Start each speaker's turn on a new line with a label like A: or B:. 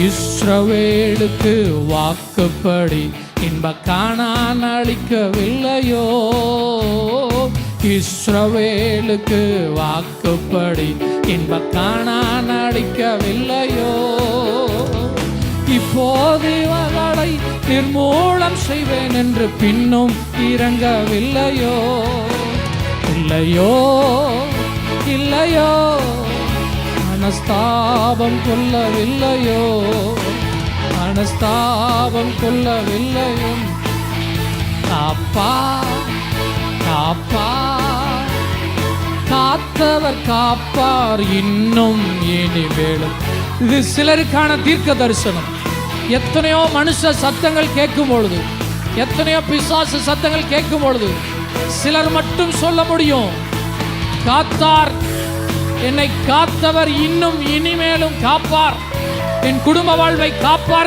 A: இஸ்ரவேலுக்கு வாக்குப்படி இன்ப கானான் அளிக்கவில்லையோ? இஸ்ரவேலுக்கு வாக்குப்படி இன்ப கானான் அளிக்கவில்லையோ? இப்போது இவர்களை நிர்மூலம் செய்வேன் என்று பின்னும் இறங்கவில்லையோ? இல்லையோ இல்லையோ, மனஸ்தாபம் கொள்ளவில்லையோ? மனஸ்தாபம் கொள்ளவில்லையோ? காப்பா காப்பா காத்தவர் காப்பார் இன்னும் இனிமேலும். இது சிலருக்கான தீர்க்க தரிசனம். எத்தனையோ மனுஷ சத்தங்கள் கேட்கும் பொழுது, எத்தனையோ பிசாசு சத்தங்கள் கேட்கும் பொழுது சிலர் மட்டும் சொல்ல முடியும், காத்தார், என்னை காத்தவர் இன்னும் இனிமேலும் காப்பார், என் குடும்ப வாழ்வை காப்பார்.